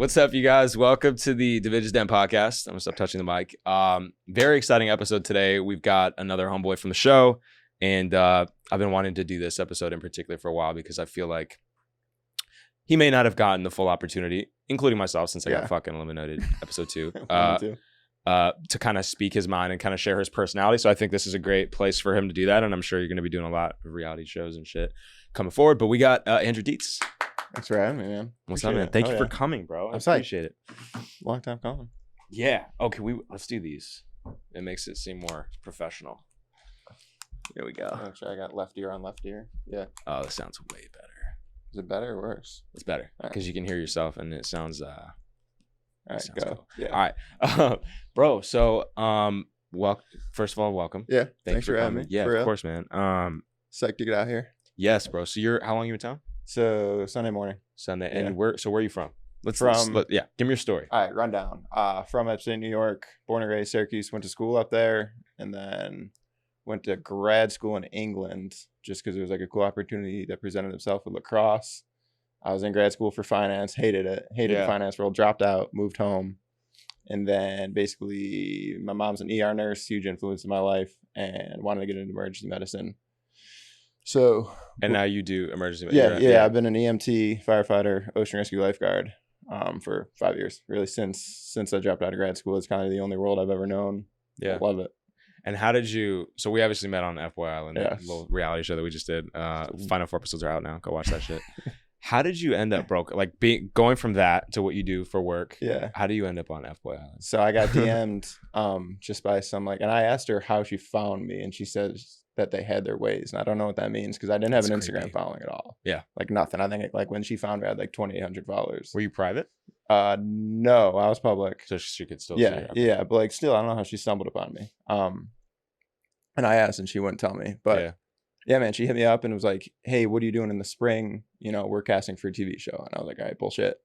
What's up, you guys? Welcome to the Divij Den podcast. I'm gonna stop touching the mic. Very exciting episode today. We've got another homeboy from the show, and I've been wanting to do this episode in particular for a while because I feel like he may not have gotten the full opportunity, including myself, since I got fucking eliminated episode 2, to kind of speak his mind and kind of share his personality. So I think this is a great place for him to do that, and I'm sure you're going to be doing a lot of reality shows and shit coming forward. But we got Andrew Dietz. Thanks for having me, man. What's up, man? Thank you for coming, bro. I appreciate it. Long time coming. Yeah. Okay, let's do these. It makes it seem more professional. Here we go. Make sure I got left ear on left ear. Yeah. Oh, this sounds way better. Is it better or worse? It's better because you can hear yourself, and it sounds. All right, sounds go. Cool. Yeah. All right, bro. So, first of all, welcome. Yeah. Thanks for having me. Yeah, of course, man. Psyched to get out here. Yes, bro. So how long you in town? So Sunday morning. Sunday. Yeah. And where are you from? Give me your story. All right, rundown. From upstate New York, born and raised Syracuse, went to school up there, and then went to grad school in England just because it was like a cool opportunity that presented itself with lacrosse. I was in grad school for finance, hated it, the finance world, dropped out, moved home. And then basically my mom's an ER nurse, huge influence in my life, and wanted to get into emergency medicine. So, and now you do emergency medicine? Yeah. I've been an EMT, firefighter, ocean rescue lifeguard for 5 years. Really, since I dropped out of grad school, it's kind of the only world I've ever known. Yeah, I love it. And how did you? So we obviously met on FBoy Island, a little reality show that we just did. Final 4 episodes are out now. Go watch that shit. How did you end up broke? Like going from that to what you do for work? Yeah. How do you end up on FBoy Island? So I got DM'd just by some and I asked her how she found me, and she said that they had their ways, and I don't know what that means because I didn't have an Instagram following at all. Yeah. Like nothing. I think when she found me, I had like 2,800 followers. Were you private? No, I was public. So she could still see you. Yeah, but still, I don't know how she stumbled upon me. And I asked, and she wouldn't tell me. But yeah, man, she hit me up and was like, "Hey, what are you doing in the spring? We're casting for a TV show." And I was like, "All right, bullshit."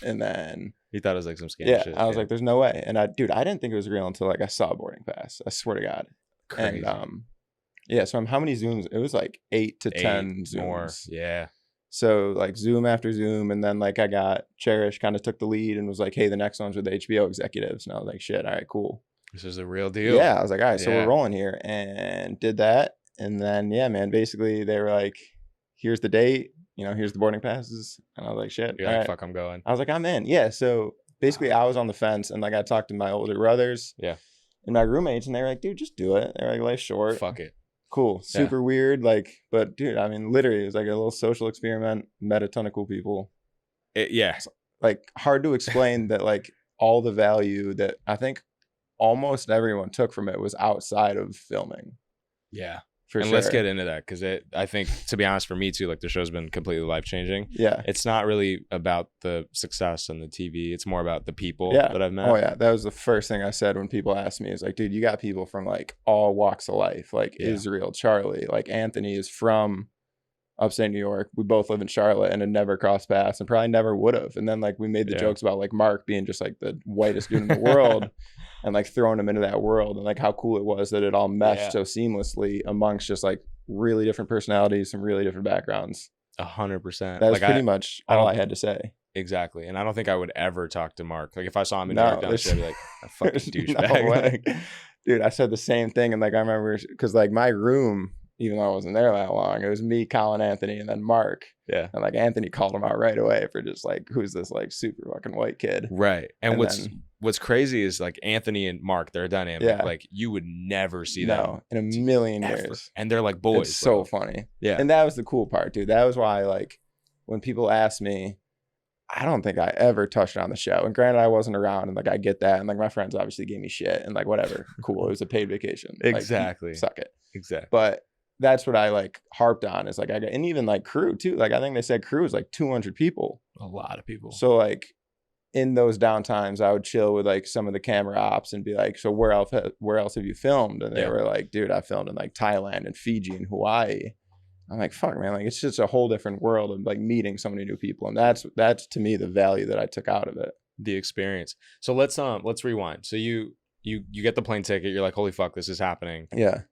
And then you thought it was like some scam shit. I was like, "There's no way." And I didn't think it was real until I saw a boarding pass. I swear to God. Crazy. And so how many Zooms? It was like 8 to 10 Zooms. More. Yeah. So Zoom after Zoom, and then I got Cherish kind of took the lead and was like, "Hey, the next one's with the HBO executives." And I was like, "Shit, all right, cool. This is a real deal." Yeah, I was like, "All right, so we're rolling here," and did that. And then man, basically they were like, "Here's the date, here's the boarding passes," and I was like, "Shit, you're all like, right. Fuck, I'm going." I was like, "I'm in." Yeah. So basically, I was on the fence, and I talked to my older brothers, and my roommates, and they were like, "Dude, just do it." They're like, "Life's short. Fuck it." Cool. Super weird. But dude, I mean, literally, it was like a little social experiment. Met a ton of cool people. Hard to explain that. All the value that I think almost everyone took from it was outside of filming. Yeah. For sure. Let's get into that because I think, to be honest, for me too, the show's been completely life-changing. Yeah. It's not really about the success and the TV. It's more about the people that I've met. Oh, yeah. That was the first thing I said when people asked me is dude, you got people from all walks of life, Israel, Charlie, Anthony is from upstate New York. We both live in Charlotte and had never crossed paths and probably never would have. And then we made the jokes about Mark being just the whitest dude in the world. And throwing him into that world and how cool it was that it all meshed so seamlessly amongst just really different personalities, some really different backgrounds. 100%. That was pretty much all I had to say. Exactly. And I don't think I would ever talk to Mark. If I saw him in New York down the street, I'd be like, a fucking douchebag. No dude, I said the same thing. And I remember because my room, even though I wasn't there that long, it was me, Colin, Anthony, and then Mark. Yeah. And Anthony called him out right away for just who's this super fucking white kid. Right. And what's crazy is Anthony and Mark, they're a dynamic. Yeah. You would never see them in a million years. And they're boys. It's so funny. Yeah. And that was the cool part, dude. That was why when people ask me, I don't think I ever touched on the show. And granted, I wasn't around, and I get that. And my friends obviously gave me shit and whatever. Cool. It was a paid vacation. Exactly. Suck it. Exactly. But that's what I harped on is and even crew too. I think they said crew is 200 people. A lot of people. So in those downtimes, I would chill with some of the camera ops and be like, "So where else have you filmed?" And they were like, "Dude, I filmed in Thailand and Fiji and Hawaii." I'm like, "Fuck, man! It's just a whole different world of meeting so many new people." And that's to me the value that I took out of it. The experience. So let's rewind. So you get the plane ticket. You're like, "Holy fuck, this is happening." Yeah.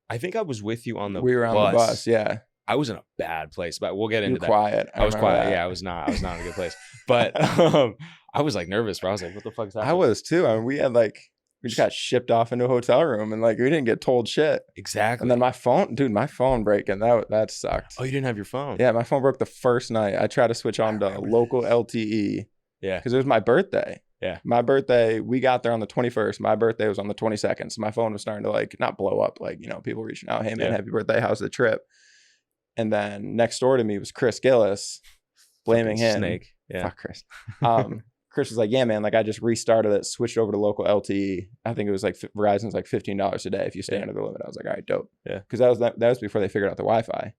I think I was with you on the bus. We were on the bus, yeah. I was in a bad place, but we'll get into that. Quiet. I was quiet. That. Yeah, I was not in a good place. But I was like nervous, bro. I was like, what the fuck is happening? I was too. I mean, we just got shipped off into a hotel room and like we didn't get told shit. Exactly. And then my phone breaking, that sucked. Oh, you didn't have your phone? Yeah, my phone broke the first night. I tried to switch on to local LTE. Yeah. Because it was my birthday. Yeah. My birthday, we got there on the 21st. My birthday was on the 22nd. So my phone was starting to like not blow up, like, you know, people reaching out, hey man, happy birthday, how's the trip? And then next door to me was Chris Gillis, blaming him. Snake. Yeah. Fuck Chris. Chris was like, yeah, man, like I just restarted it, switched over to local LTE. I think it was like Verizon's like $15 a day if you stay under the limit. I was like, all right, dope. Yeah. Because that was before they figured out the Wi-Fi.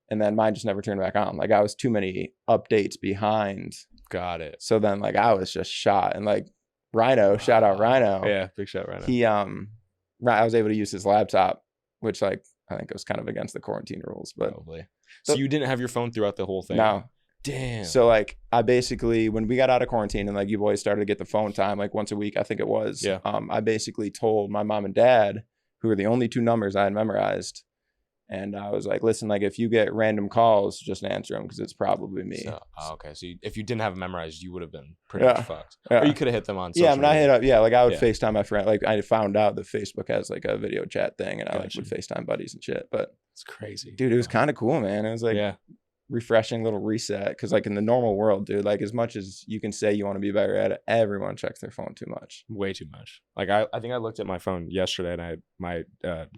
And then mine just never turned back on. Like I was too many updates behind. Got it. So then like I was just shot. And like Rhino, shout out Rhino. Yeah, big shout Rhino. I was able to use his laptop, which like I think was kind of against the quarantine rules. But probably. So you didn't have your phone throughout the whole thing? No. Damn. So like I basically, when we got out of quarantine and like you boys started to get the phone time like once a week, I think it was. Yeah. I basically told my mom and dad, who were the only two numbers I had memorized. And I was like, listen, like if you get random calls, just answer them because it's probably me. So, okay. So if you didn't have it memorized, you would have been pretty much fucked. Yeah. Or you could have hit them on social Yeah, I mean, I hit up. Yeah, like I would Yeah. FaceTime my friend. Like I found out that Facebook has like a video chat thing, and I like would FaceTime buddies and shit. But it's crazy, dude. It was kind of cool, man. It was like refreshing little reset because like in the normal world, dude, like as much as you can say you want to be better at it, everyone checks their phone too much. Way too much. Like I think I looked at my phone yesterday and my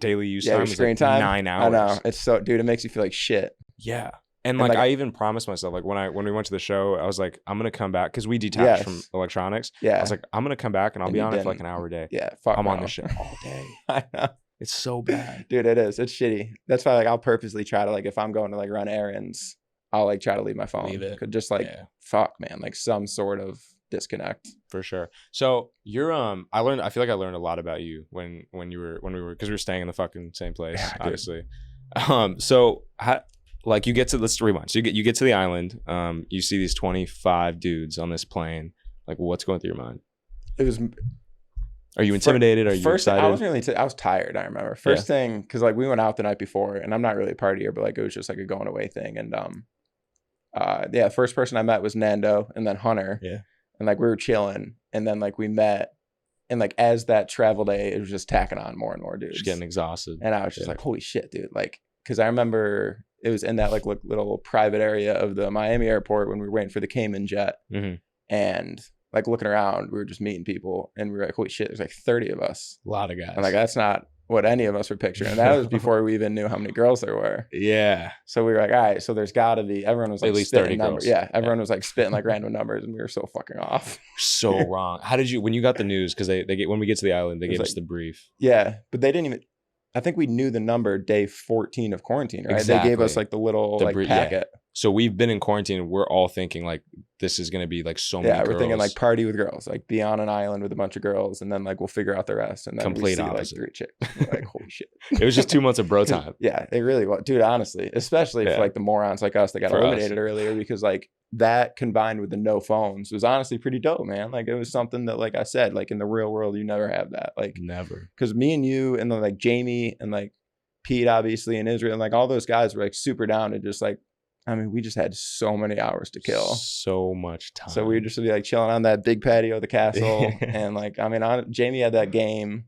daily use Yeah, time your is screen like time. 9 hours. I know. It's so, dude, it makes you feel like shit. Yeah. And like I even promised myself, like when we went to the show, I was like, I'm gonna come back because we detached from electronics. Yeah. I was like, I'm gonna come back and I'll be on it for like an hour a day. Yeah. Fuck I'm no. on this shit all day. I know. It's so bad. Dude, it is. It's shitty. That's why like I'll purposely try to like if I'm going to like run errands, I'll like try to leave my phone. Leave it. Could just like fuck, man, like some sort of disconnect. For sure. So you're I feel like I learned a lot about you when we were because we were staying in the fucking same place, obviously. So how, like you get to, let's rewind. So you get to the island, you see these 25 dudes on this plane. Like what's going through your mind? It was. Are you intimidated? Are you excited? I wasn't really. I was tired. I remember first thing because like we went out the night before, and I'm not really a partier, but like it was just like a going away thing. And the first person I met was Nando, and then Hunter. Yeah. And like we were chilling, and then like we met, and like as that travel day, it was just tacking on more and more dudes. Just getting exhausted. And I was just like, holy shit, dude! Like, because I remember it was in that like little private area of the Miami airport when we were waiting for the Cayman jet, and like looking around, we were just meeting people, and we were like, holy shit, there's like 30 of us. A lot of guys. And like that's not what any of us were picturing. And that was before we even knew how many girls there were. Yeah. So we were like, all right, so there's got to be, everyone was like at least 30 numbers. girls. Yeah, everyone was like spitting like random numbers, and we were so fucking off. So wrong. How did you, when you got the news, because they get, when we get to the island, they gave us the brief. Yeah, but they didn't even, I think we knew the number day 14 of quarantine, right? Exactly. They gave us like the little packet. Yeah. So we've been in quarantine, and we're all thinking like this is going to be like so many girls. Yeah, we're thinking like party with girls, like be on an island with a bunch of girls, and then like we'll figure out the rest. And then complete we see opposite. like 3 chicks. We're like, holy shit. It was just 2 months of bro time. Yeah, it really was. Dude, honestly, especially for like the morons like us that got eliminated earlier, because like that combined with the no phones was honestly pretty dope, man. Like it was something that, like I said, like in the real world, you never have that. Like never. Because me and you and then like Jamie and like Pete, obviously, and Israel, and like all those guys were like super down to just like, I mean, we just had so many hours to kill. So much time. So we would just be like chilling on that big patio of the castle. And like, I mean, Jamie had that game.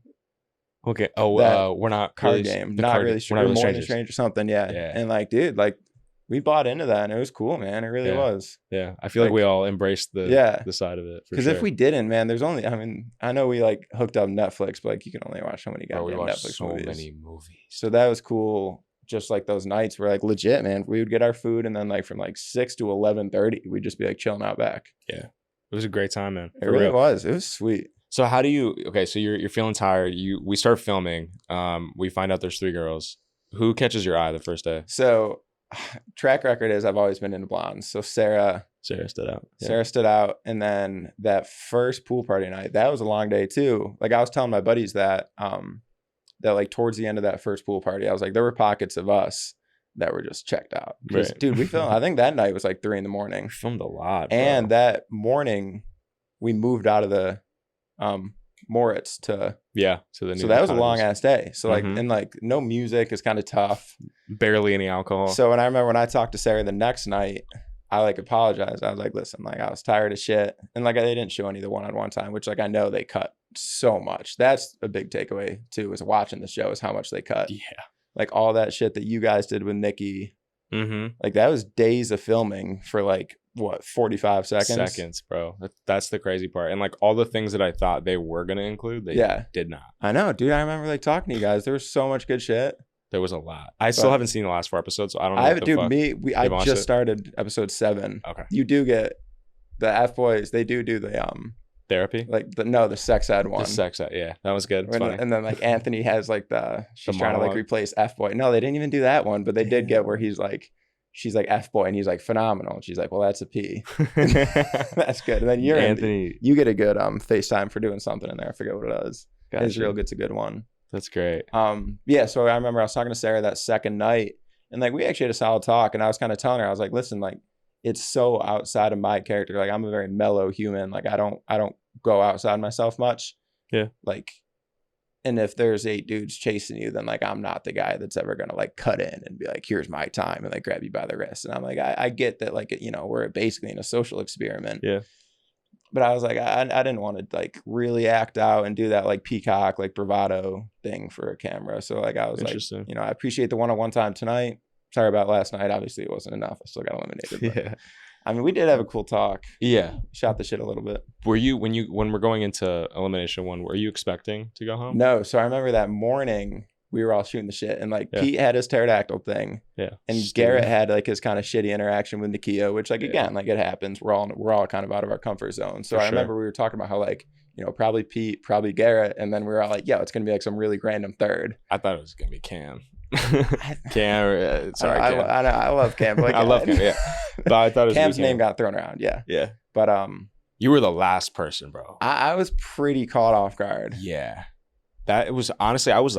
Okay. Oh, we're not card really, game. Not really sure. More than strange or something. Yeah. And like, dude, like we bought into that, and it was cool, man. It really was. Yeah. I feel like we all embraced the side of it. Because if we didn't, man, there's only, I mean, I know we like hooked up Netflix, but like you can only watch so many goddamn Netflix movies. So many movies. So that was cool. Just like those nights were like legit, man. We would get our food, and then like from like 6 to 11:30, we'd just be like chilling out back. Yeah, it was a great time, man. It really was. It was sweet. So how do you? Okay, so you're feeling tired. We start filming. We find out there's 3 girls. Who catches your eye the first day? So track record is I've always been into blondes. So Sarah stood out. Yeah. Sarah stood out, and then that first pool party night, that was a long day too. Like I was telling my buddies that like towards the end of that first pool party, I was like, there were pockets of us that were just checked out. Right. Dude, we filmed, I think that night was like 3 a.m. We filmed a lot, bro. And that morning we moved out of the Moritz to So that was a long ass day. So like, Mhm. and like no music is kind of tough. barely any alcohol. So when I remember when I talked to Sarah the next night, I like apologized. I was like, listen, like I was tired of shit. And like they didn't show any of the one-on-one time, which like I know they cut so much. That's a big takeaway too, is watching the show is how much they cut. Yeah. Like all that shit that you guys did with Nikki. Mm-hmm. Like that was days of filming for like what 45 seconds, bro. That's the crazy part. And like all the things that I thought they were gonna include, they did not. I know, dude. I remember like talking to you guys. There was so much good shit. There was a lot. I still haven't seen the last 4 episodes, so I don't know. I haven't, dude. I just started episode 7. Okay. You do get the FBoys. They do the therapy, like the sex ed one. The sex ed, yeah, that was good. It's funny. And then like Anthony has like she's trying to like replace FBoy. No, they didn't even do that one, but they did get where he's like, she's like FBoy, and he's like phenomenal. And she's like, well, that's a P. That's good. And then you're Anthony. You get a good FaceTime for doing something in there. I forget what it is. Gotcha. Israel gets a good one. That's great. Yeah. So I remember I was talking to Sarah that second night, and like we actually had a solid talk. And I was kind of telling her, I was like, listen, like it's so outside of my character. Like I'm a very mellow human. Like I don't go outside myself much. Yeah. Like, and if there's 8 dudes chasing you, then like I'm not the guy that's ever gonna like cut in and be like, here's my time, and like grab you by the wrist. And I'm like, I get that, like, you know, we're basically in a social experiment. Yeah. But I was like, I didn't want to like really act out and do that like peacock, like bravado thing for a camera. So like I was like, you know, I appreciate the one-on-one time tonight. Sorry about last night. Obviously it wasn't enough. I still got eliminated. Yeah. I mean, we did have a cool talk. Yeah. Shot the shit a little bit. Were you, when we're going into elimination 1, were you expecting to go home? No. So I remember that morning we were all shooting the shit, and like Pete had his pterodactyl thing. Yeah. And Garrett had like his kind of shitty interaction with Nakia, which like, again, like it happens. We're all kind of out of our comfort zone. So I remember we were talking about how like, you know, probably Pete, probably Garrett. And then we were all like, it's going to be like some really random third. I thought it was going to be Cam. Cam, sorry, Cam. I love Cam. Like, I love Cam, yeah. But I thought it was Cam's name got thrown around, yeah. Yeah. But you were the last person, bro. I was pretty caught off guard. Yeah. That it was honestly, I was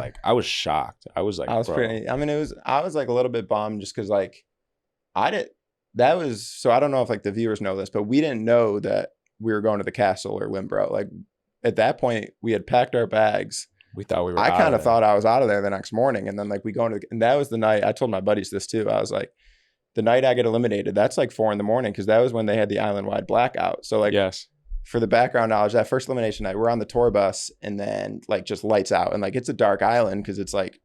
shocked. I was like, I was like a little bit bummed just because like so I don't know if like the viewers know this, but we didn't know that we were going to the castle or Limbro. Like at that point we had packed our bags. We thought we were I kind of thought I was out of there the next morning. And then like and that was the night I told my buddies this too. I was like, the night I get eliminated, that's like 4 a.m, because that was when they had the island-wide blackout. So like, yes. For the background knowledge, that first elimination night, we're on the tour bus, and then like just lights out, and like it's a dark island because it's like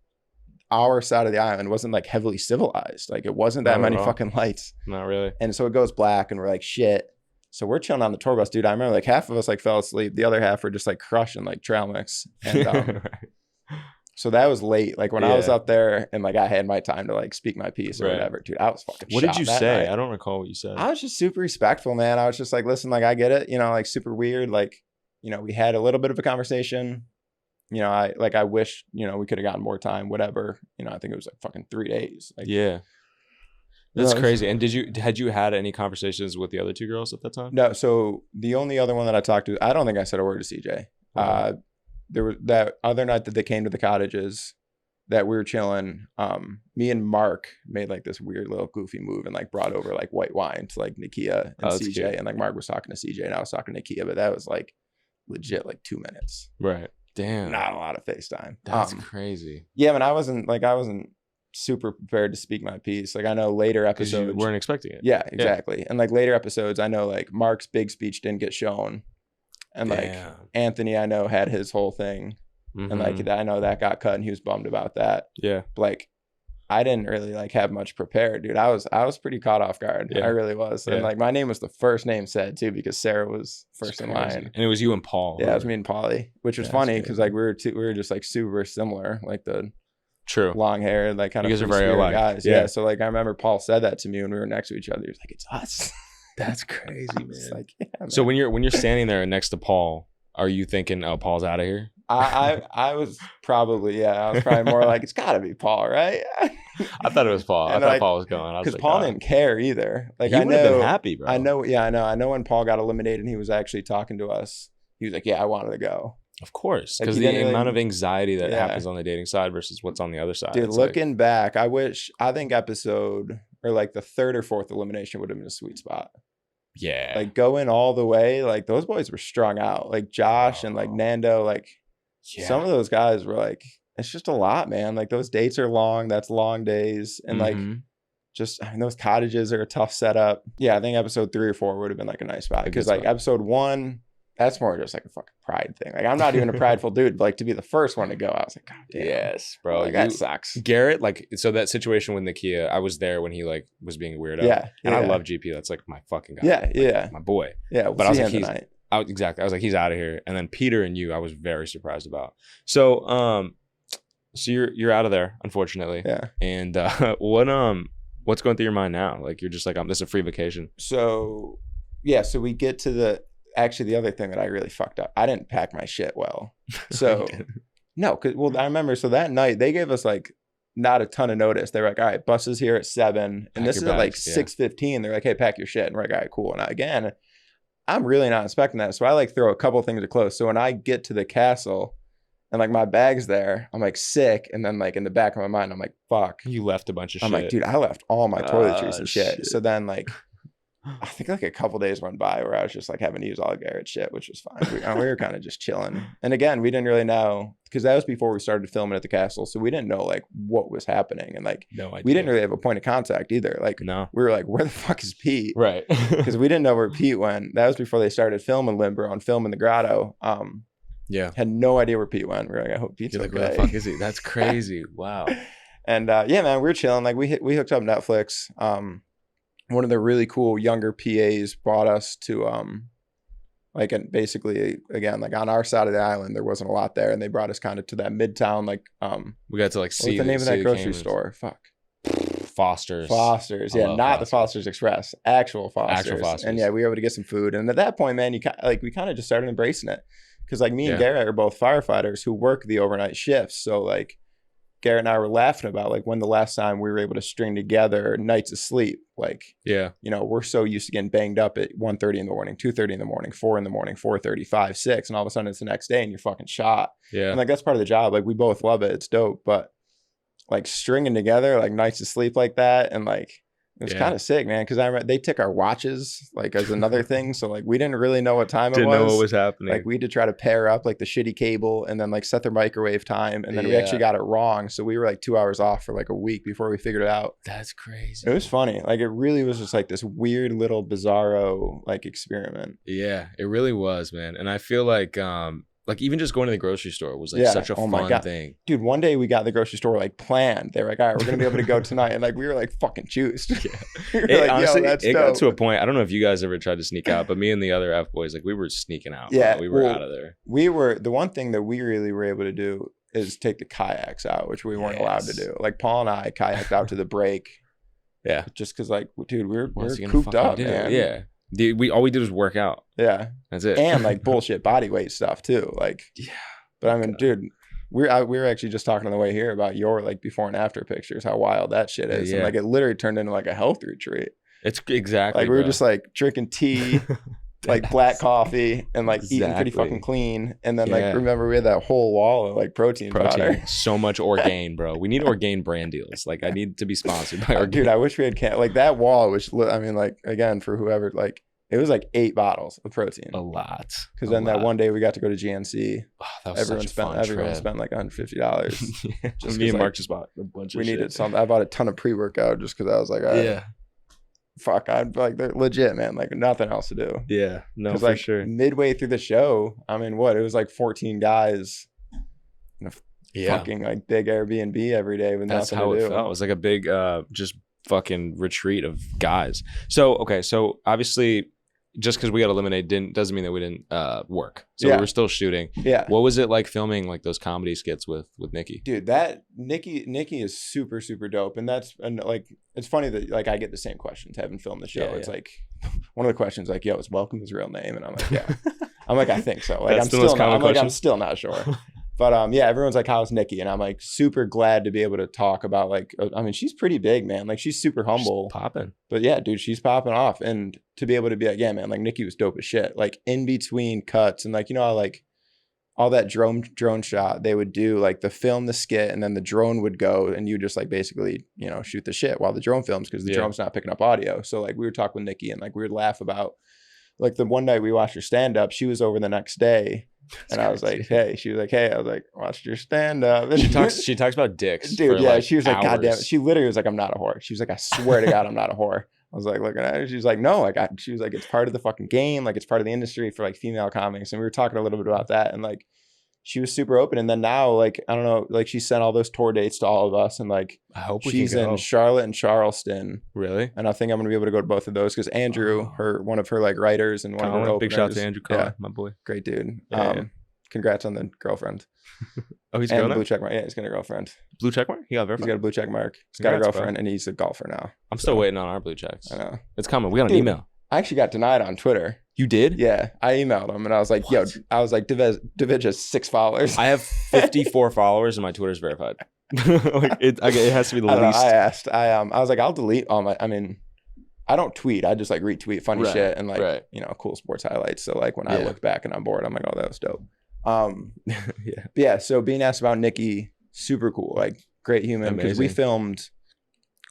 our side of the island wasn't like heavily civilized. Like it wasn't that many fucking lights. Not really. And so it goes black, and we're like, shit. So we're chilling on the tour bus, dude. I remember like half of us like fell asleep. The other half were just like crushing like trail mix. And so that was late. Like when I was up there and like I had my time to like speak my piece or whatever, dude, I was fucking What did you say? Night. I don't recall what you said. I was just super respectful, man. I was just like, listen, like I get it, you know, like super weird. Like, you know, we had a little bit of a conversation. You know, I wish, you know, we could have gotten more time, whatever. You know, I think it was like fucking 3 days. Like, yeah. That's crazy. And had you had any conversations with the other 2 girls at that time? No. So the only other one that I talked to, I don't think I said a word to CJ. There was that other night that they came to the cottages that we were chilling. Me and Mark made like this weird little goofy move and like brought over like white wine to like Nakia and CJ. Cute. And like Mark was talking to CJ and I was talking to Nakia, but that was like legit like 2 minutes. Right. Damn. Not a lot of FaceTime. That's crazy. Yeah, I wasn't super prepared to speak my piece. Like I know later episodes you weren't expecting it. Yeah, exactly. And like later episodes, I know like Mark's big speech didn't get shown. And like Anthony, I know had his whole thing. Mm-hmm. And like I know that got cut and he was bummed about that. Yeah. But like I didn't really like have much prepared, dude. I was pretty caught off guard. Yeah. I really was. Yeah. And like my name was the first name said too, because Sarah was first in line. And it was you and Paul. Yeah, it was me and Polly, which was funny because like we were just like super similar, like the long hair, like kind of you guys are very alike guys. Yeah. So like I remember Paul said that to me when we were next to each other. He was like, "It's us." That's crazy, man. Like, yeah, man. So when you're standing there next to Paul, are you thinking, "Oh, Paul's out of here"? I was probably I was probably more like, it's got to be Paul, right? I thought it was Paul. I thought Paul was going. Because Paul didn't care either. Like he would have been happy, bro. I know. Yeah, I know. I know when Paul got eliminated and he was actually talking to us. He was like, "Yeah, I wanted to go." Of course, because the amount of anxiety that happens on the dating side versus what's on the other side. Dude, looking back, I think episode or like the 3rd or 4th elimination would have been a sweet spot. Yeah. Like going all the way, like those boys were strung out. Like Josh and like Nando, like some of those guys were like, it's just a lot, man. Like those dates are long. That's long days. And like just, I mean, those cottages are a tough setup. Yeah, I think episode 3 or 4 would have been like a nice spot. Because like episode 1, that's more just like a fucking pride thing. Like I'm not even a prideful dude, but like to be the first one to go, I was like, God damn. Yes, bro. Like, that sucks. Garrett, like, so that situation with Nakia, I was there when he like was being a weirdo. Yeah. And I love GP. That's like my fucking guy. Yeah, like, yeah. My boy. Yeah, we'll but I was see like, him tonight. Exactly. I was like, he's out of here. And then Peter and you, I was very surprised about. So you're out of there, unfortunately. Yeah. And what's going through your mind now? Like you're just like, this is a free vacation. So yeah, so we get to the other thing that I really fucked up. I didn't pack my shit well. So no, cause I remember, so that night they gave us like not a ton of notice. They were like, all right, bus is here at 7. And this is at like 6:15. They're like, hey, pack your shit. And we're like, all right, cool. And again, I'm really not expecting that. So I like throw a couple things of clothes. So when I get to the castle and like my bag's there, I'm like sick. And then like in the back of my mind, I'm like, fuck. You left a bunch of shit. I'm like, dude, I left all my toiletries and shit. So then like, I think like a couple days went by where I was just like having to use all Garrett shit, which was fine. We were kind of just chilling. And again, we didn't really know, because that was before we started filming at the castle. So we didn't know like what was happening. And like, no idea. We didn't really have a point of contact either. Like, no. We were like, where the fuck is Pete? Right. Because we didn't know where Pete went. That was before they started filming Limber on Film in the Grotto. Yeah. Had no idea where Pete went. We were like, I hope Pete's okay. Where the fuck is he? That's crazy. Wow. And yeah, man, we were chilling. Like we hooked up Netflix. One of the really cool younger PAs brought us to like, and basically again, like on our side of the island, there wasn't a lot there, and they brought us kind of to that midtown, like we got to like see what's the name of that grocery store? Fuck. Foster's. Yeah, not the Foster's Express, actual Foster's. And yeah, we were able to get some food. And at that point, man, we kind of just started embracing it, because like me and Garrett are both firefighters who work the overnight shifts. So like Garrett and I were laughing about like when the last time we were able to string together nights of sleep. Like, yeah, you know, we're so used to getting banged up at 1:30 in the morning, 2:30 in the morning, 4 in the morning, 4:30, 5, 6, and all of a sudden it's the next day and you're fucking shot. Yeah. And like that's part of the job. Like we both love it. It's dope. But like stringing together like nights of sleep like that, and like it was kind of sick, man, because I remember they took our watches like as another thing. So like we didn't really know what time it was. Didn't know what was happening. Like we had to try to pair up like the shitty cable and then like set their microwave time. And then we actually got it wrong. So we were like 2 hours off for like a week before we figured it out. That's crazy. It was funny. Like it really was just like this weird little bizarro like experiment. Yeah, it really was, man. And I feel like even just going to the grocery store was like such a fun thing. Dude, one day we got the grocery store like planned. They were like, all right, we're going to be able to go tonight. And like, we were like fucking juiced. Yeah. We were like, honestly, that's it dope. got to a point. I don't know if you guys ever tried to sneak out, but me and the other FBoys, like we were sneaking out. Yeah. Bro. We were out of there. The one thing that we really were able to do is take the kayaks out, which we weren't allowed to do. Like Paul and I kayaked out to the break. Yeah. Just because like, dude, we're cooped up, man. Yeah. All we did was work out. Yeah. That's it. And like bullshit body weight stuff too. Like, yeah. But I mean, dude, we were actually just talking on the way here about your like before and after pictures, how wild that shit is. And like it literally turned into like a health retreat. It's exactly like we were just like drinking tea, like black coffee, and like eating pretty fucking clean. And then like remember we had that whole wall of like protein powder. So much Orgain, bro. We need Orgain brand deals. Like I need to be sponsored by Orgain. Dude, I wish we had like that wall, which I mean, like again for whoever like. It was like 8 bottles of protein. A lot. Because then that one day we got to go to GNC. Oh, that was everyone spent like $150. Yeah. Just me and Mark just bought a bunch of shit. We needed something. I bought a ton of pre-workout just because I was like, fuck, I'd like they're legit, man. Like nothing else to do. Yeah, no, for like, sure. Midway through the show, I mean, it was like 14 guys in a fucking like big Airbnb every day with nothing to do. That's how it felt. It was like a big just fucking retreat of guys. So obviously just because we got eliminated doesn't mean that we didn't work. So we were still shooting. Yeah. What was it like filming like those comedy skits with Nikki? Dude, that Nikki is super, super dope. And like it's funny that like I get the same questions having filmed the show. It's like one of the questions like, yo, is Welcome his real name? And I'm like, yeah. I'm like, I think so. Like I'm still not sure. But everyone's like, how's Nikki? And I'm like super glad to be able to talk about like, I mean, she's pretty big, man. Like she's super humble. She's popping. But yeah, dude, she's popping off. And to be able to be like, yeah, man, like Nikki was dope as shit. Like in between cuts and like, you know how like all that drone shot they would do, like the film the skit and then the drone would go and you just like basically, you know, shoot the shit while the drone films because the drone's not picking up audio. So like we would talk with Nikki and like we would laugh about like the one night we watched her stand up, she was over the next day. And I was like, hey, she was like, hey, I was like, watched your stand up. She talks about dicks. Dude, yeah. Like she was like, hours. God damn it. She literally was like, I'm not a whore. She was like, I swear to God, I'm not a whore. I was like looking at her. She was like, no, like she was like, it's part of the fucking game. Like it's part of the industry for like female comics. And we were talking a little bit about that. And like, she was super open. And then now, like, I don't know, like she sent all those tour dates to all of us. And like, I hope she's in Charlotte and Charleston. Really? And I think I'm going to be able to go to both of those because Andrew, one of her like writers and one of her openers. Big shout out to Andrew Collin, my boy. Great dude. Yeah. Congrats on the girlfriend. Oh, he's and a girl blue check mark. Yeah, he's got a girlfriend. Blue check mark? He got verified? He's got a blue check mark. He's got a girlfriend, and he's a golfer now. I'm still waiting on our blue checks. I know. It's coming. We got an email. I actually got denied on Twitter. You did? Yeah. I emailed him, and I was like, yo, Divij has 6 followers. I have 54 followers, and my Twitter's verified. Like, it has to be the least. I asked. I was like, I'll delete all my, I mean, I don't tweet. I just like retweet funny shit and like, you know, cool sports highlights. So like when I look back and I'm bored, I'm like, oh, that was dope. Yeah. So being asked about Nikki, super cool, like great human. Because we filmed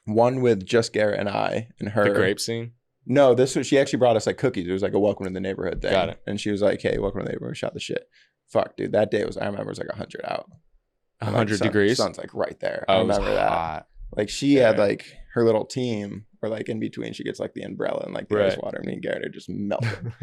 one with just Garrett and I and her. The grape scene? No, she actually brought us like cookies. It was like a welcome to the neighborhood thing. Got it. And she was like, hey, welcome to the neighborhood. We shot the shit. Fuck, dude. That day I remember it was like 100 out. 100 degrees? Sun's like right there. Oh, I remember that. Hot. Like she had like her little team where like in between she gets like the umbrella and like the ice water. Me and Garrett are just melting.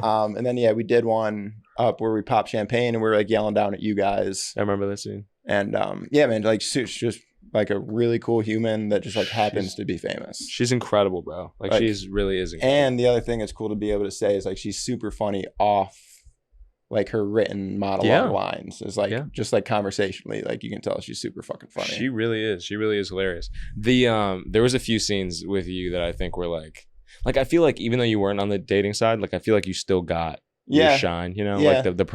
And then we did one up where we popped champagne and we were like yelling down at you guys. I remember that scene. And yeah, man, like she's just like a really cool human that just like happens to be famous. She's incredible, bro. Like she's really is incredible. And the other thing that's cool to be able to say is like she's super funny off like her written monologue lines. Is like just like conversationally, like you can tell she's super fucking funny. She really is. She really is hilarious. There was a few scenes with you that I think were like I feel like even though you weren't on the dating side, like I feel like you still got your shine, you know, like the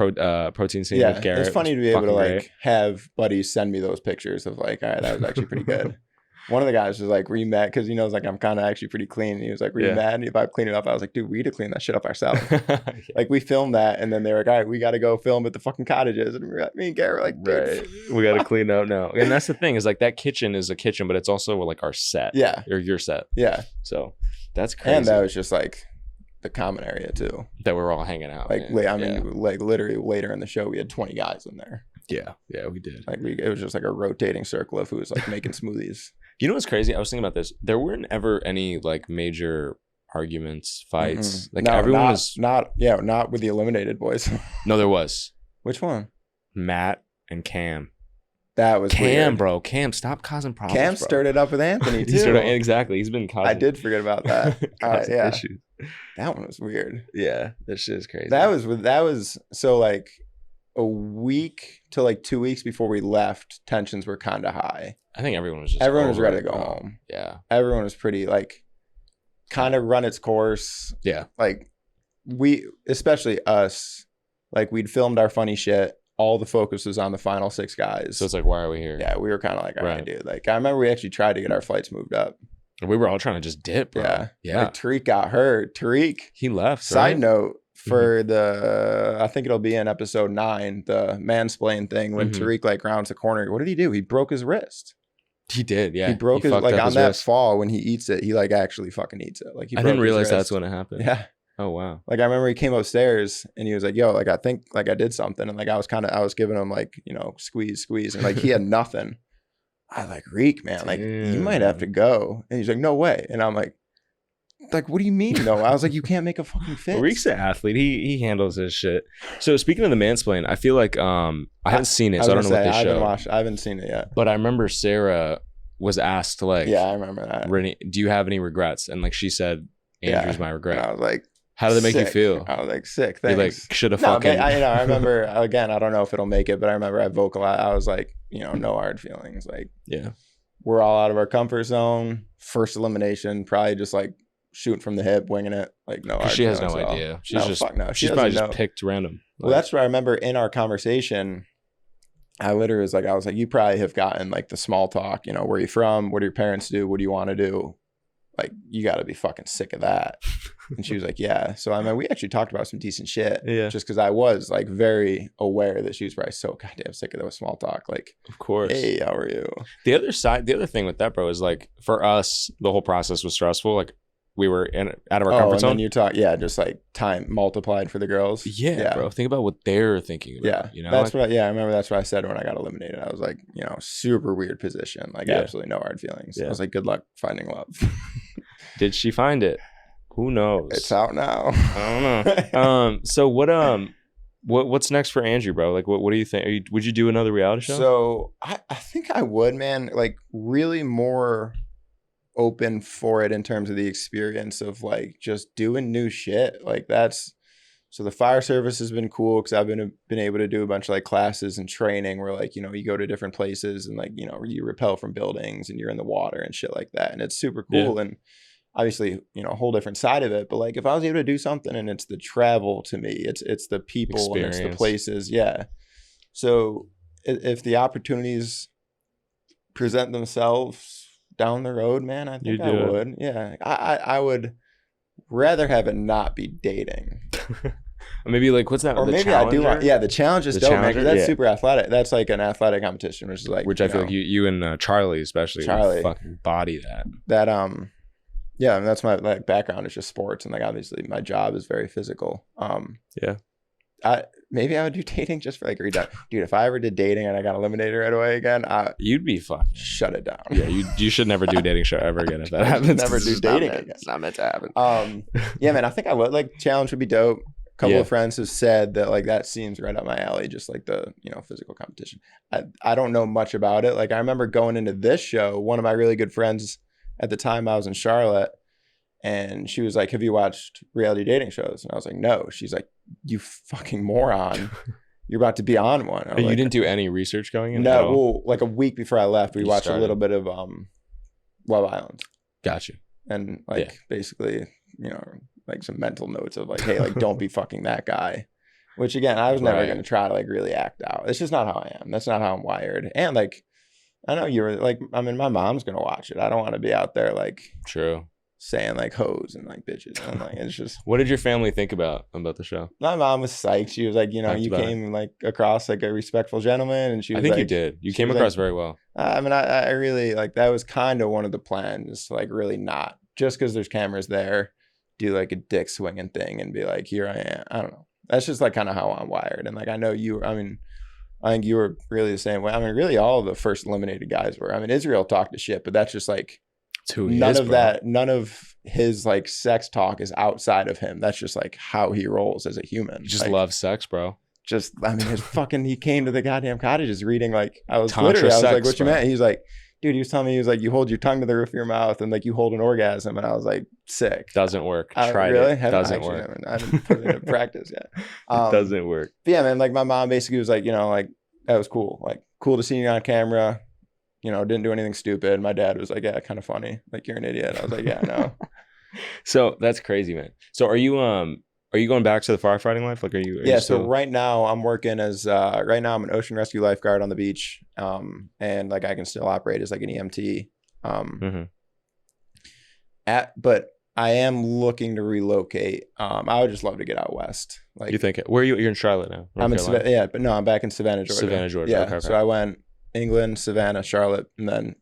protein scene with Garrett. It's funny to be able to like have buddies send me those pictures of like, all right, that was actually pretty good. One of the guys was like, were you mad? Because he knows like I'm kind of actually pretty clean. And he was like, were you mad if I clean it up? I was like, dude, we need to clean that shit up ourselves. Like we filmed that and then they were like, all right, we got to go film at the fucking cottages. And me and Garrett were like, dude. We got to clean up now. And that's the thing is like that kitchen is a kitchen, but it's also like our set. Yeah. Or your set. Yeah. So that's crazy. And that was just like the common area too. That we're all hanging out. Like, like literally later in the show, we had 20 guys in there. Yeah. Yeah, we did. Like it was just like a rotating circle of who was like making smoothies. You know what's crazy? I was thinking about this. There weren't ever any like major arguments, fights. Like everyone was not with the eliminated boys. No, there was. Which one? Matt and Cam. That was Cam, weird. Bro. Cam, stop causing problems. Cam stirred it up with Anthony too. Exactly. He's been causing. I did forget about that. Yeah. Issues. That one was weird. Yeah, that shit is crazy. That was so like a week to like 2 weeks before we left, tensions were kind of high. I think everyone was was ready to go home. Yeah. Everyone was pretty like kind of run its course. Yeah. Like especially us, like we'd filmed our funny shit. All the focus was on the final 6 guys. So it's like, why are we here? Yeah, we were kind of like, all right, dude. Like I remember we actually tried to get our flights moved up. We were all trying to just dip, bro. Yeah. Like Tariq got hurt. He left. Side note, for I think it'll be in episode 9, the mansplain thing when Tariq like rounds the corner. What did he do? He broke his wrist. He did, yeah. He broke his like on that wrist. Fall when he eats it. He like actually fucking eats it. Like I didn't realize that's when it happened. Yeah. Oh wow. Like I remember he came upstairs and he was like, "Yo, like I think like I did something," and like I was giving him like squeeze, and like he had nothing. I was like, "Reek, man, like you might have to go," and he's like, "No way," and I'm like, what do you mean though? I was like, you can't make a fucking fist. Well, Reek's an athlete. He handles his shit. So speaking of the mansplain, I feel like I haven't seen it, so I don't know what they show. I haven't seen it yet. But I remember Sarah was asked like, yeah, I remember that. Do you have any regrets? And like she said, Andrew's my regret. And I was like, how did it make you feel? I was like, sick. Thanks. You like should have fucking. I remember again. I don't know if it'll make it, but I remember I vocalized. I was like, no hard feelings. Like, yeah, we're all out of our comfort zone. First elimination, probably just like shooting from the hip, winging it. Like no hard. She has no idea. She's she's probably just picked random. Well, that's what I remember in our conversation. I literally was like, you probably have gotten like the small talk. Where are you from? What do your parents do? What do you want to do? Like, you got to be fucking sick of that. And she was like, yeah. So, I mean, we actually talked about some decent shit. Yeah. Just because I was, like, very aware that she was probably so goddamn sick of that small talk. Like, of course. Hey, how are you? The other thing with that, bro, is, like, for us, the whole process was stressful. Like, we were out of our Oh, comfort and zone. then you talk, yeah, just like time multiplied for the girls. Yeah, bro. Think about what they're thinking about. Yeah, You know, that's like, what. I remember that's what I said when I got eliminated. I was like, you know, super weird position, like absolutely no hard feelings. Yeah. I was like, good luck finding love. Did she find it? Who knows? It's out now. I don't know. So what's next for Andrew, bro? Like, what do you think? Would you do another reality show? So I think I would, man. Like really more open for it in terms of the experience of like just doing new shit. Like that's so the fire service has been cool because I've been able to do a bunch of like classes and training where like, you know, you go to different places and like, you know, you rappel from buildings and you're in the water and shit like that. And it's super cool. Yeah. And obviously, you know, a whole different side of it. But like if I was able to do something and it's the travel to me, it's the people Experience. and it's the places. Yeah. So if the opportunities present themselves down the road, man, I think I would. Yeah. I would rather have it not be dating. Or maybe like, what's that? Or maybe Challenger? I do want, the challenge is The dope, man, Challenger? because that's super athletic. That's like an athletic competition, which is like, which I feel like you and Charlie especially would fucking body that. Yeah, and that's my like background is just sports, and like obviously my job is very physical. Maybe I would do dating just for like dude. If I ever did dating and I got eliminated right away again, you'd be fucking shut it down. Yeah, you should never do a dating show ever again if that happens. Never do dating again. It's not meant to happen. Yeah, man, I think I would. Like challenge would be dope. A couple of friends have said that like that seems right up my alley, just like the, you know, physical competition. I don't know much about it. Like I remember going into this show, one of my really good friends at the time I was in Charlotte, and she was like, have you watched reality dating shows? And I was like, no. She's like, you fucking moron. You're about to be on one. You didn't do any research going in? No, well, like a week before I left, we watched a little bit of Love Island. Gotcha. And like basically, you know, like some mental notes of like, hey, like don't be fucking that guy. Which again, I was never gonna try to like really act out. It's just not how I am. That's not how I'm wired. And like, I know you were like, I mean, my mom's gonna watch it. I don't want to be out there like saying like hoes and like bitches. And like it's just. What did your family think about the show? My mom was psyched. She was like, you know, you came like across like a respectful gentleman, and she was. I think like, you did. You came across very well. I mean, I really like that was kind of one of the plans to like really not just because there's cameras there, do like a dick swinging thing and be like, here I am. I don't know. That's just like kind of how I'm wired. And like I know you. I mean, I think you were really the same way. I mean, really all of the first eliminated guys were. I mean, Israel talked to shit, but that's just like. None of his like sex talk is outside of him. That's just like how he rolls as a human. He just like, loves sex, bro. Just, I mean, his fucking, he came to the goddamn cottages reading like, I was Tantra literally, I was sex, like, what bro. you meant? He's like, dude, he was telling me, he was like, you hold your tongue to the roof of your mouth and like you hold an orgasm. And I was like, sick. Doesn't work. Tried really? It. Doesn't work. I haven't put it into practice yet. It doesn't work. But yeah, man, like my mom basically was like, you know, like that was cool. Like cool to see you on camera. You know, didn't do anything stupid. My dad was like, yeah, kind of funny. Like, you're an idiot. I was like, yeah, I know. So that's crazy, man. So are you going back to the firefighting life? Like, are you so right now I'm working as, right now I'm an ocean rescue lifeguard on the beach. And like, I can still operate as like an EMT. But I am looking to relocate. I would just love to get out west. Like, you think, where are you? You're in Charlotte now. I'm in Savannah. Yeah, but no, I'm back in Savannah, Georgia. Savannah, Georgia. Yeah. Okay. So I went England, Savannah, Charlotte, and then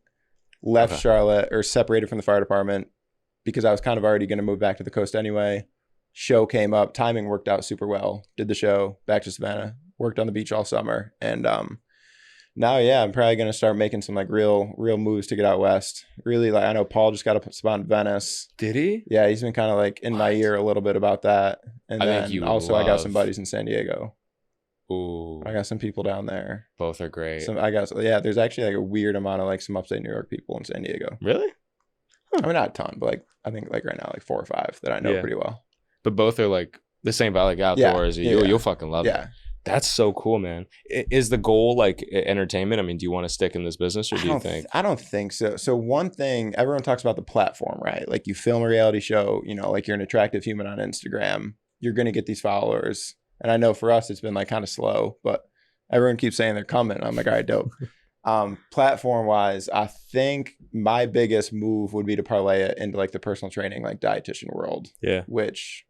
left Charlotte or separated from the fire department because I was kind of already going to move back to the coast anyway. Show came up, timing worked out super well. Did the show, back to Savannah, worked on the beach all summer. And now, yeah, I'm probably going to start making some like real moves to get out west. Really, like I know Paul just got a spot in Venice. Did he? Yeah, he's been kind of like in my ear a little bit about that. And then also I got some buddies in San Diego. Ooh, I got some people down there. Both are great. There's actually like a weird amount of like some upstate New York people in San Diego. Really? Huh. I mean, not a ton, but like I think like right now like 4 or 5 that I know pretty well. But both are like the same vibe, like outdoors. You'll fucking love it. That's so cool, man. Is the goal like entertainment? I mean, do you want to stick in this business, or do you think? I don't think so. So one thing, everyone talks about the platform, right? Like you film a reality show, you know, like you're an attractive human on Instagram, you're gonna get these followers. And I know for us, it's been like kind of slow, but everyone keeps saying they're coming. I'm like, all right, dope. Platform wise, I think my biggest move would be to parlay it into like the personal training, like dietitian world. Yeah. Which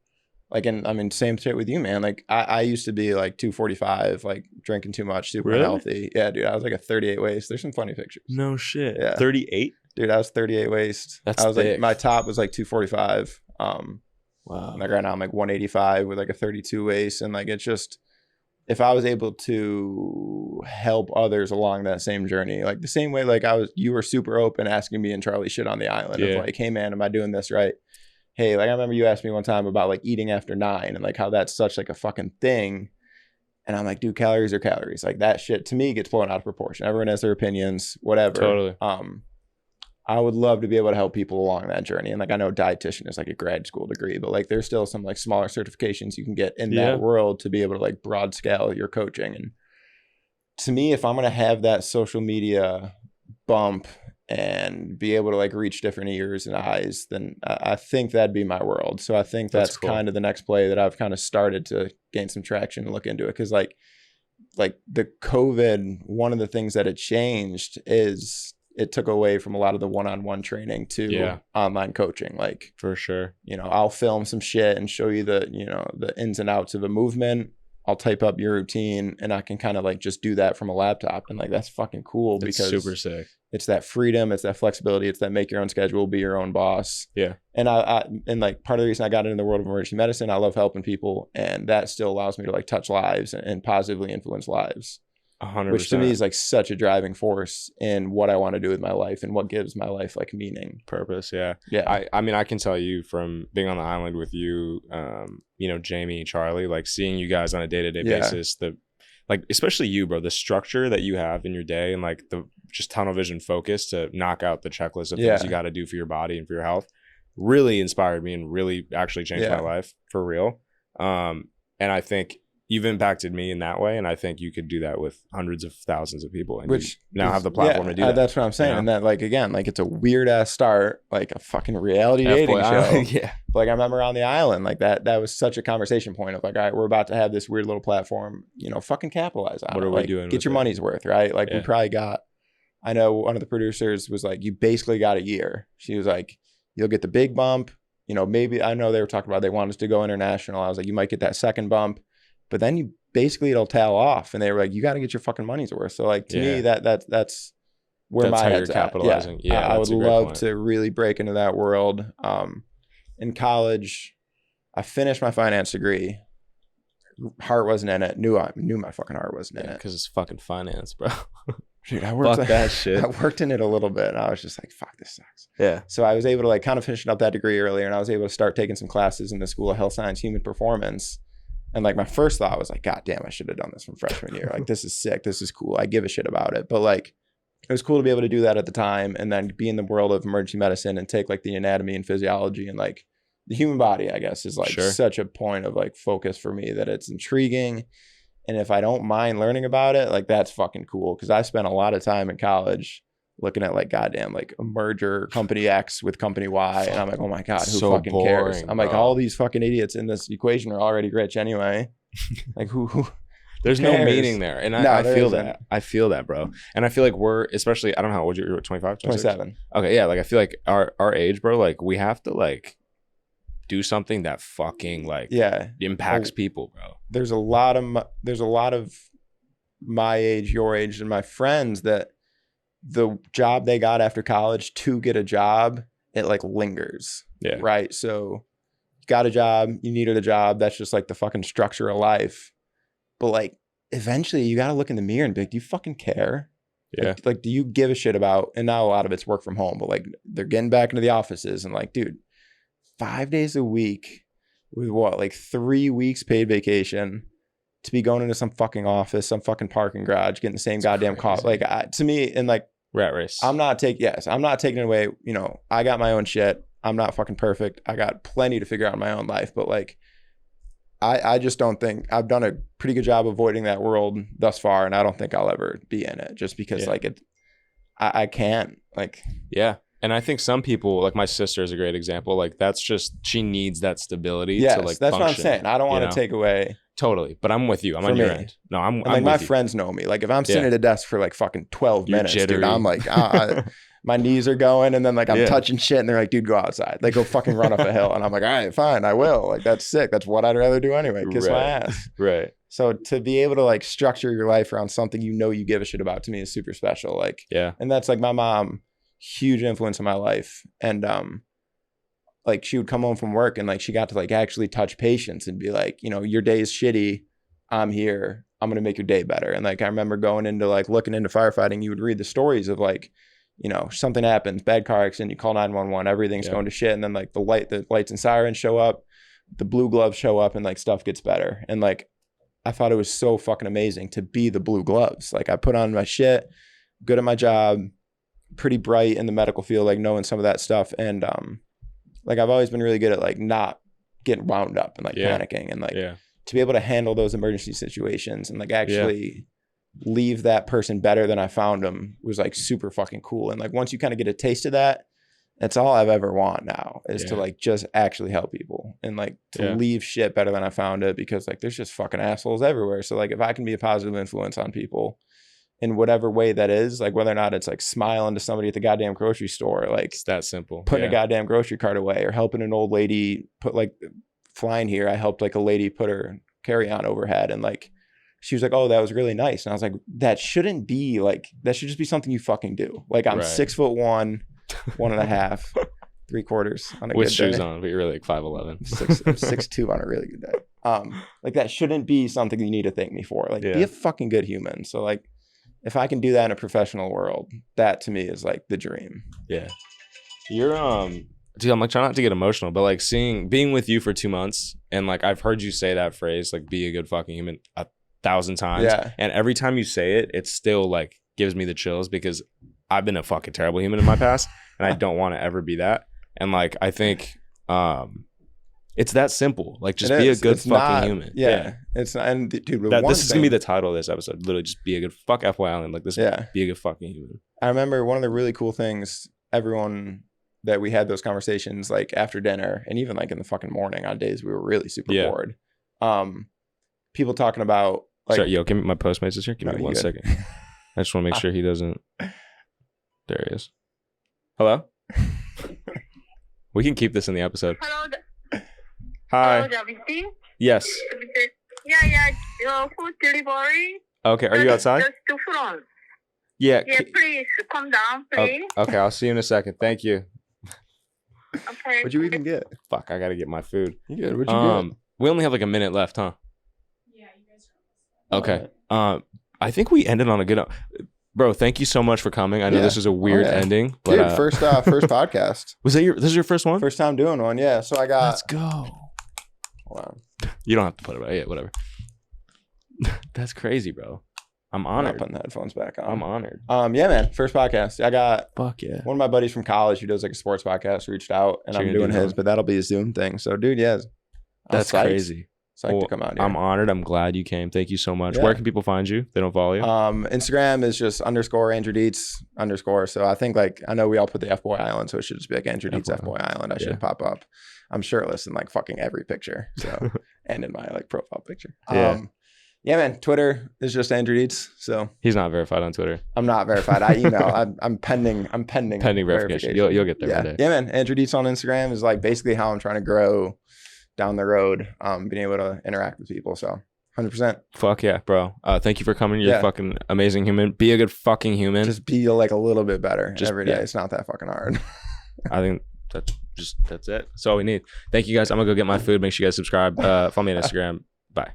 Like, and I mean, same shit with you, man. Like, I used to be like 245, like drinking too much, super Really? unhealthy. Yeah, dude, I was like a 38 waist. There's some funny pictures. No shit. Yeah. 38? Dude, I was 38 waist. That's I was thick. like, my top was like 245. Wow. Like right now I'm like 185 with like a 32 waist. And like, it's just, if I was able to help others along that same journey, like the same way, like you were super open asking me and Charlie shit on the island of like, hey man, am I doing this right? Hey, like I remember you asked me one time about like eating after 9 and like how that's such like a fucking thing. And I'm like, dude, calories are calories. Like that shit to me gets blown out of proportion. Everyone has their opinions, whatever. Totally. I would love to be able to help people along that journey. And like, I know dietitian is like a grad school degree, but like there's still some like smaller certifications you can get in that world to be able to like broad scale your coaching. And to me, if I'm going to have that social media bump and be able to like reach different ears and eyes, then I think that'd be my world. So I think that's cool. Kind of the next play that I've kind of started to gain some traction and look into it. Cause like the COVID, one of the things that it changed is it took away from a lot of the one-on-one training to online coaching. Like for sure, you know, I'll film some shit and show you the, you know, the ins and outs of a movement. I'll type up your routine and I can kind of like just do that from a laptop. And like, that's fucking cool because super sick. It's that freedom. It's that flexibility. It's that make your own schedule, be your own boss. Yeah. And and like part of the reason I got into the world of emergency medicine, I love helping people. And that still allows me to like touch lives and positively influence lives. 100%. Which to me is like such a driving force in what I want to do with my life and what gives my life like meaning. Purpose. Yeah. Yeah. I mean, I can tell you from being on the island with you, you know, Jamie, Charlie, like seeing you guys on a day-to-day basis, like, especially you, bro, the structure that you have in your day and like the just tunnel vision focus to knock out the checklist of things you got to do for your body and for your health really inspired me and really actually changed my life for real. And I think you've impacted me in that way. And I think you could do that with hundreds of thousands of people. And which you now have the platform to do that. That's what I'm saying. You know? And that like, again, like it's a weird ass start, like a fucking reality dating show. Yeah. Like I remember on the island, like that was such a conversation point of like, all right, we're about to have this weird little platform, you know, fucking capitalize on it. What are we doing? Get your money's worth, right? Like we probably got, I know one of the producers was like, you basically got a year. She was like, you'll get the big bump, you know, maybe, I know they were talking about, they want us to go international. I was like, you might get that second bump, but then you basically it'll tail off. And they were like, you got to get your fucking money's worth. So like to me, that's where my head's capitalizing. Yeah, I would love to really break into that world. In college, I finished my finance degree. Heart wasn't in it. Knew my fucking heart wasn't in it. Because it's fucking finance, bro. Dude, I worked fuck that shit. I worked in it a little bit and I was just like, fuck, this sucks. Yeah. So I was able to like kind of finish up that degree earlier and I was able to start taking some classes in the School of Health Science, Human Performance. And like my first thought was like, God damn, I should have done this from freshman year. Like, this is sick. This is cool. I give a shit about it. But like, it was cool to be able to do that at the time and then be in the world of emergency medicine and take like the anatomy and physiology and like the human body, I guess, is like such a point of like focus for me that it's intriguing. And if I don't mind learning about it, like that's fucking cool. Cause I spent a lot of time in college looking at like, goddamn, like a merger company X with company Y. And I'm like, oh my God, who fucking cares? I'm like, all these fucking idiots in this equation are already rich anyway. Like who there's no meaning there. And I feel that. I feel that, bro. And I feel like we're, especially, I don't know how old you're 25, 26? 27. Okay. Yeah. Like I feel like our age, bro, like we have to like do something that fucking like impacts people, bro. There's a lot of my age, your age, and my friends that the job they got after college to get a job, it like lingers. Yeah. Right. So you got a job, you needed a job. That's just like the fucking structure of life. But like eventually you got to look in the mirror and be like, do you fucking care? Yeah. Like, do you give a shit about, and now a lot of it's work from home, but like they're getting back into the offices and like, dude, 5 days a week with what, like 3 weeks paid vacation to be going into some fucking office, some fucking parking garage, getting the same goddamn call. Like to me, and like rat race. I'm not taking it away. You know, I got my own shit. I'm not fucking perfect. I got plenty to figure out in my own life, but like, I just don't think I've done a pretty good job avoiding that world thus far. And I don't think I'll ever be in it just because like I can't like, And I think some people, like my sister is a great example. Like that's just, she needs that stability to like that's function, what I'm saying. I don't want to take away. Totally. But I'm with you. I'm For on your me. end. No, I'm And like my with you. friends know me. Like if I'm sitting at a desk for like fucking 12 You're minutes, jittery. dude, I'm like, my knees are going, and then like I'm touching shit, and they're like, dude, go outside. Like go fucking run up a hill. And I'm like, all right, fine, I will. Like that's sick. That's what I'd rather do anyway. Kiss my ass. Right. So to be able to like structure your life around something you know you give a shit about, to me is super special. Like, and that's like my mom, huge influence in my life. And like she would come home from work and like she got to like actually touch patients and be like, you know, your day is shitty. I'm here. I'm going to make your day better. And like, I remember going into like looking into firefighting, you would read the stories of like, you know, something happens, bad car accident, you call 911, everything's going to shit. And then like the lights and sirens show up, the blue gloves show up, and like stuff gets better. And like, I thought it was so fucking amazing to be the blue gloves. Like I put on my shit, good at my job, pretty bright in the medical field, like knowing some of that stuff. And like I've always been really good at like not getting wound up and like panicking, and like to be able to handle those emergency situations and like actually leave that person better than I found them was like super fucking cool. And like once you kind of get a taste of that, that's all I've ever want now is to like just actually help people and like to leave shit better than I found it, because like there's just fucking assholes everywhere. So like if I can be a positive influence on people in whatever way that is, like whether or not it's like smiling to somebody at the goddamn grocery store, like it's that simple, putting a goddamn grocery cart away, or helping an old lady put like flying here. I helped like a lady put her carry-on overhead, and like she was like, oh, that was really nice. And I was like, that shouldn't be like, that should just be something you fucking do. Like I'm 6'1", 1.5, 3/4 on a with good shoes day. on, but you're really like 5'11". 6'2" on a really good day. Like that shouldn't be something you need to thank me for. Like be a fucking good human. So like if I can do that in a professional world, that to me is like the dream. Yeah. You're dude, I'm like trying not to get emotional, but like being with you for 2 months, and like I've heard you say that phrase, like be a good fucking human 1,000 times. Yeah. And every time you say it, it still like gives me the chills, because I've been a fucking terrible human in my past and I don't want to ever be that. And like I think it's that simple. Like just be a good fucking human. Yeah. It's not, and dude, this is gonna be the title of this episode. Literally just be a good FBoy Island. Like this be a good fucking human. I remember one of the really cool things, everyone that we had those conversations like after dinner and even like in the fucking morning on days we were really super bored. People talking about like, sorry, yo, give me my Postmates is here. Give me 1 second. I just want to make sure he doesn't. There he is. Hello? We can keep this in the episode. Hello. Hi. Hello, Divij? Yes. Yeah. Food delivery. Okay. Are you outside? Just to front. Yeah. Yeah, please come down, please. Okay. I'll see you in a second. Thank you. Okay. What'd you even get? Fuck. I gotta get my food. You good? What'd you get? We only have like a minute left, huh? Yeah, you guys are okay. Right. I think we ended on a good. Bro, thank you so much for coming. I know this is a weird ending, but dude, first podcast. Was that this is your first one? First time doing one, yeah. So I got. Let's go. Hold on. You don't have to put it away. Yeah, whatever. That's crazy, bro. I'm honored. I'm not putting the headphones back on. I'm honored. Yeah, man. First podcast. I got. Fuck yeah. One of my buddies from college who does like a sports podcast reached out, and I'm doing his, but that'll be a Zoom thing. So, dude, that's crazy. Psyched to come out here. I'm honored. I'm glad you came. Thank you so much. Yeah. Where can people find you if they don't follow you? Instagram is just _ Andrew Dietz _ So I think like, I know we all put the FBoy Island, so it should just be like Andrew Dietz FBoy Island. I should pop up. I'm shirtless in like fucking every picture. So, and in my like profile picture. Yeah, man. Twitter is just Andrew Dietz. So he's not verified on Twitter. I'm not verified. I email. I'm pending. Pending verification. You'll get there one day. Yeah, man. Andrew Dietz on Instagram is like basically how I'm trying to grow down the road, being able to interact with people. So 100%. Fuck yeah, bro. Thank you for coming. You're a fucking amazing human. Be a good fucking human. Just be like a little bit better every day. It's not that fucking hard. I think that's it. That's all we need. Thank you guys. I'm gonna go get my food. Make sure you guys subscribe. Follow me on Instagram. Bye.